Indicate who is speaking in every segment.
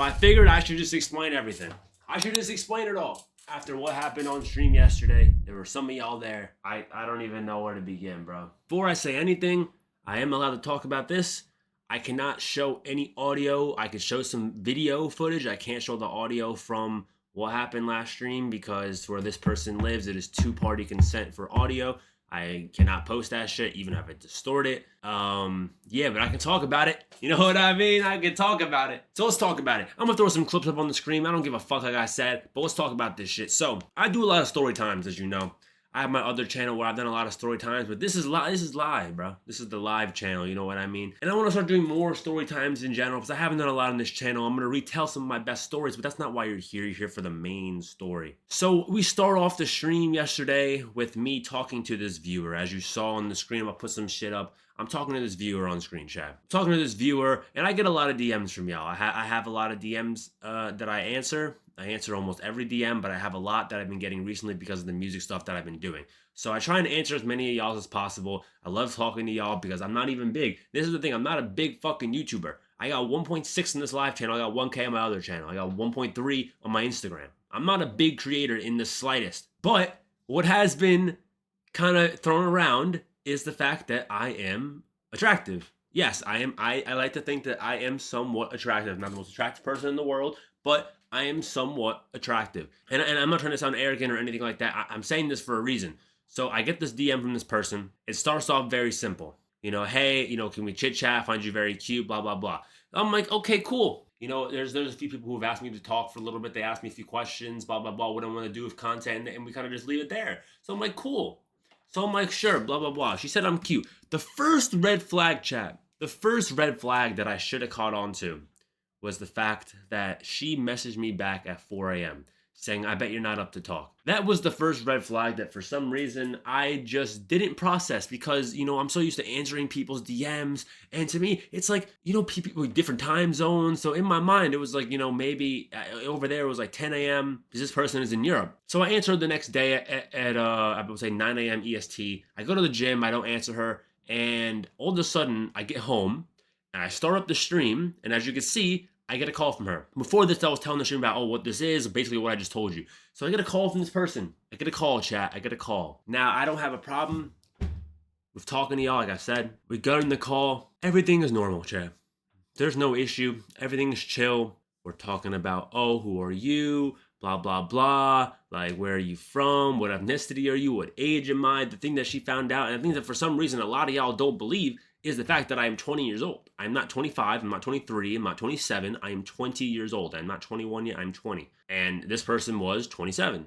Speaker 1: I figured I should just explain everything. I should just explain it all. After what happened on stream yesterday, there were some of y'all there. I don't even know where to begin, bro. Before I say anything, I am allowed to talk about this. I cannot show any audio. I can show some video footage. I can't show the audio from what happened last stream because where this person lives, it is two-party consent for audio. I cannot post that shit, even if I distort it. Yeah, but I can talk about it. You know what I mean? I can talk about it. So let's talk about it. I'm gonna throw some clips up on the screen. I don't give a fuck like I said, but let's talk about this shit. So I do a lot of story times, as you know. I have my other channel where I've done a lot of story times, but this is live, bro. This is the live channel, you know what I mean? And I want to start doing more story times in general because I haven't done a lot on this channel. I'm going to retell some of my best stories, but that's not why you're here. You're here for the main story. So we start off the stream yesterday with me talking to this viewer. As you saw on the screen, I'll put some shit up. I'm talking to this viewer on screen, chat. I'm talking to this viewer, and I get a lot of DMs from y'all. I have a lot of DMs that I answer. I answer almost every DM, but I have a lot that I've been getting recently because of the music stuff that I've been doing. So I try and answer as many of y'all as possible. I love talking to y'all because I'm not even big. This is the thing. I'm not a big fucking YouTuber. I got 1.6 in this live channel. I got 1K on my other channel. I got 1.3 on my Instagram. I'm not a big creator in the slightest. But what has been kind of thrown around is the fact that I am attractive. Yes, I am. I like to think that I am somewhat attractive. Not the most attractive person in the world, but I am somewhat attractive. And I'm not trying to sound arrogant or anything like that. I'm saying this for a reason. So I get this DM from this person. It starts off very simple. You know, hey, you know, can we chit chat? I find you very cute, blah, blah, blah. I'm like, okay, cool. You know, there's a few people who have asked me to talk for a little bit. They asked me a few questions, blah, blah, blah, what I want to do with content, and we kind of just leave it there. So I'm like, cool. So I'm like, sure, blah, blah, blah. She said I'm cute. The first red flag, chat, the first red flag that I should have caught on to was the fact that she messaged me back at 4 a.m. saying, I bet you're not up to talk. That was the first red flag that for some reason I just didn't process because, you know, I'm so used to answering people's DMs. And to me, it's like, you know, people with different time zones. So in my mind, it was like, you know, maybe over there it was like 10 a.m. because this person is in Europe. So I answered the next day at I would say 9 a.m. EST. I go to the gym, I don't answer her. And all of a sudden I get home and I start up the stream. And as you can see, I get a call from her. Before this, I was telling the stream about, what this is, basically what I just told you. So I get a call from this person. I get a call, chat. I get a call. Now, I don't have a problem with talking to y'all, like I said. We got in the call. Everything is normal, chat. There's no issue. Everything is chill. We're talking about, who are you? Blah, blah, blah. Like, where are you from? What ethnicity are you? What age am I? The thing that she found out, and I think that for some reason, a lot of y'all don't believe, is the fact that I am 20 years old. I'm not 25, I'm not 23, I'm not 27, I am 20 years old. I'm not 21 yet, I'm 20. And this person was 27.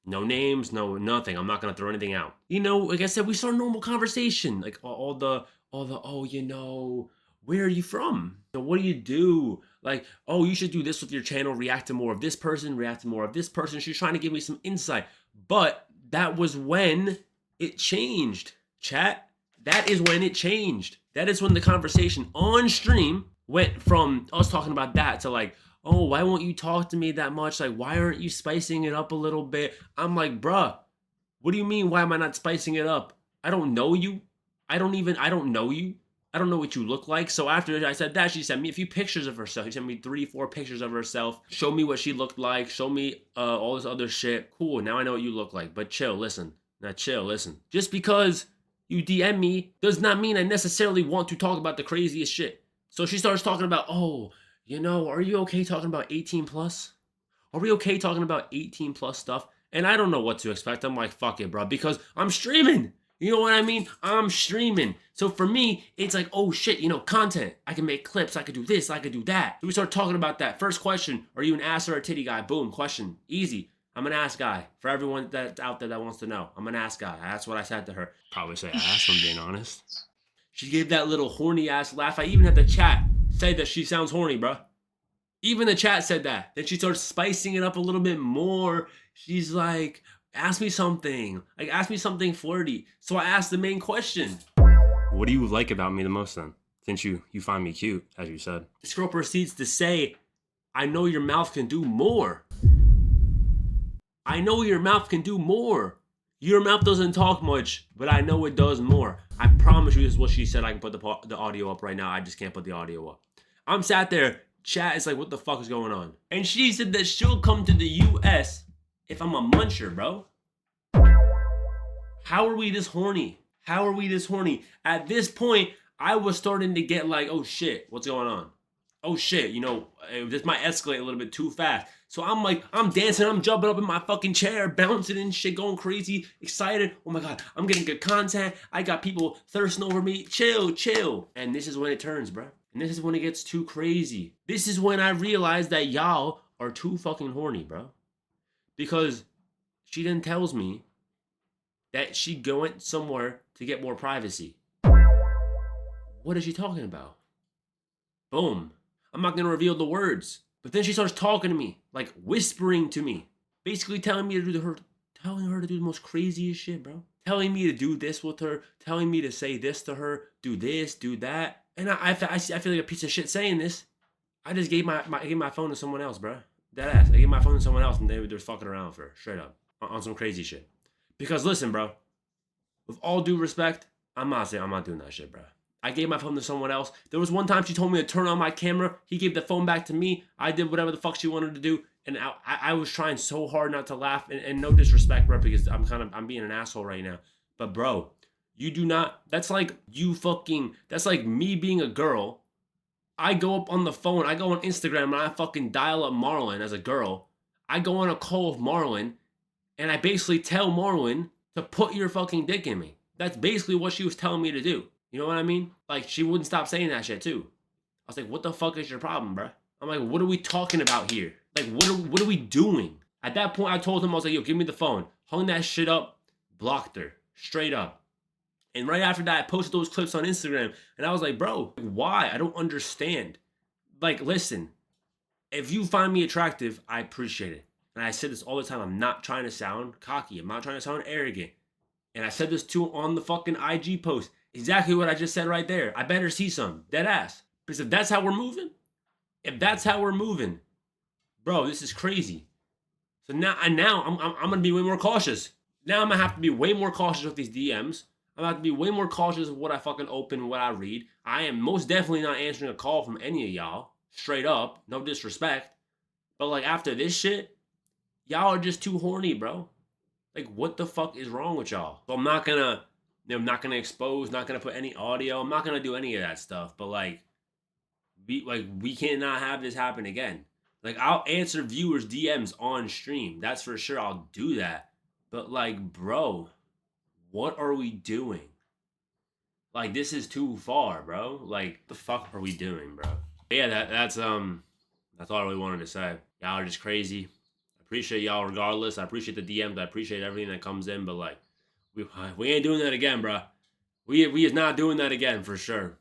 Speaker 1: No names, no nothing. I'm not gonna throw anything out. You know, like I said, we start a normal conversation. Like all the, you know, where are you from? So what do you do? Like, you should do this with your channel, react to more of this person, react to more of this person. She's trying to give me some insight. But that was when it changed, chat. That is when it changed. That is when the conversation on stream went from us talking about that to like, why won't you talk to me that much? Like, why aren't you spicing it up a little bit? I'm like, bruh, what do you mean? Why am I not spicing it up? I don't know you. I don't know you. I don't know what you look like. So after I said that, she sent me a few pictures of herself. She sent me 3-4 pictures of herself. Show me what she looked like. Show me all this other shit. Cool, now I know what you look like. But chill, listen. Listen. Just because you DM me does not mean I necessarily want to talk about the craziest shit. So she starts talking about, you know, are you okay talking about 18 plus? Are we okay talking about 18 plus stuff? And I don't know what to expect. I'm like, fuck it, bro, because I'm streaming. You know what I mean? I'm streaming. So for me, it's like, oh shit, you know, content. I can make clips. I could do this. I could do that. So we start talking about that. First question, are you an ass or a titty guy? Boom, question. Easy. I'm an ass guy. For everyone that's out there that wants to know, I'm an ass guy. That's what I said to her. Probably say ass, if I'm being honest. She gave that little horny ass laugh. I even had the chat say that she sounds horny, bro. Even the chat said that. Then she starts spicing it up a little bit more. She's like, ask me something. Like, ask me something flirty. So I asked the main question. What do you like about me the most then? Since you find me cute, as you said. This girl proceeds to say, I know your mouth can do more. I know your mouth can do more. Your mouth doesn't talk much, but I know it does more. I promise you this is what she said. I can put the audio up right now. I just can't put the audio up. I'm sat there chat is like, what the fuck is going on? And she said that she'll come to the US if I'm a muncher, bro. How are we this horny? How are we this horny? At this point, I was starting to get like, oh shit, what's going on? Oh shit, you know, this might escalate a little bit too fast. So I'm like, I'm dancing, I'm jumping up in my fucking chair, bouncing and shit, going crazy, excited. Oh my God, I'm getting good content. I got people thirsting over me. Chill, chill. And this is when it turns, bro. And this is when it gets too crazy. This is when I realized that y'all are too fucking horny, bro. Because she then tells me that she went somewhere to get more privacy. What is she talking about? Boom. I'm not gonna reveal the words. But then she starts talking to me, like whispering to me, basically telling me to do telling her to do the most craziest shit, bro. Telling me to do this with her, telling me to say this to her, do this, do that. And I feel like a piece of shit saying this. I just gave my phone to someone else, bro. Dead ass. I gave my phone to someone else and they're fucking around for her, straight up, on some crazy shit. Because listen, bro, with all due respect, I'm not doing that shit, bro. I gave my phone to someone else. There was one time she told me to turn on my camera. He gave the phone back to me. I did whatever the fuck she wanted to do. And I was trying so hard not to laugh. And no disrespect, bro, because I'm being an asshole right now. But bro, you do not, that's like me being a girl. I go up on the phone, I go on Instagram and I fucking dial up Marlon as a girl. I go on a call with Marlon and I basically tell Marlon to put your fucking dick in me. That's basically what she was telling me to do. You know what I mean? Like, she wouldn't stop saying that shit, too. I was like, what the fuck is your problem, bro? I'm like, what are we talking about here? Like, what are we doing? At that point, I told him, I was like, yo, give me the phone. Hung that shit up, blocked her, straight up. And right after that, I posted those clips on Instagram, and I was like, bro, why? I don't understand. Like, listen, if you find me attractive, I appreciate it. And I said this all the time. I'm not trying to sound cocky. I'm not trying to sound arrogant. And I said this too on the fucking IG post. Exactly what I just said right there. I better see some. Dead ass. Because if that's how we're moving, bro, this is crazy. So now I'm gonna be way more cautious. Now I'm gonna have to be way more cautious with these DMs. I'm gonna have to be way more cautious of what I fucking open, what I read. I am most definitely not answering a call from any of y'all. Straight up. No disrespect. But like after this shit, y'all are just too horny, bro. Like what the fuck is wrong with y'all? So I'm not gonna expose, not gonna put any audio. I'm not gonna do any of that stuff. But we cannot have this happen again. Like I'll answer viewers' DMs on stream. That's for sure. I'll do that. But like, bro, what are we doing? Like this is too far, bro. Like the fuck are we doing, bro? But yeah, that's all I really wanted to say. Y'all are just crazy. I appreciate y'all regardless. I appreciate the DMs. I appreciate everything that comes in. But like, we ain't doing that again, bro. We is not doing that again for sure.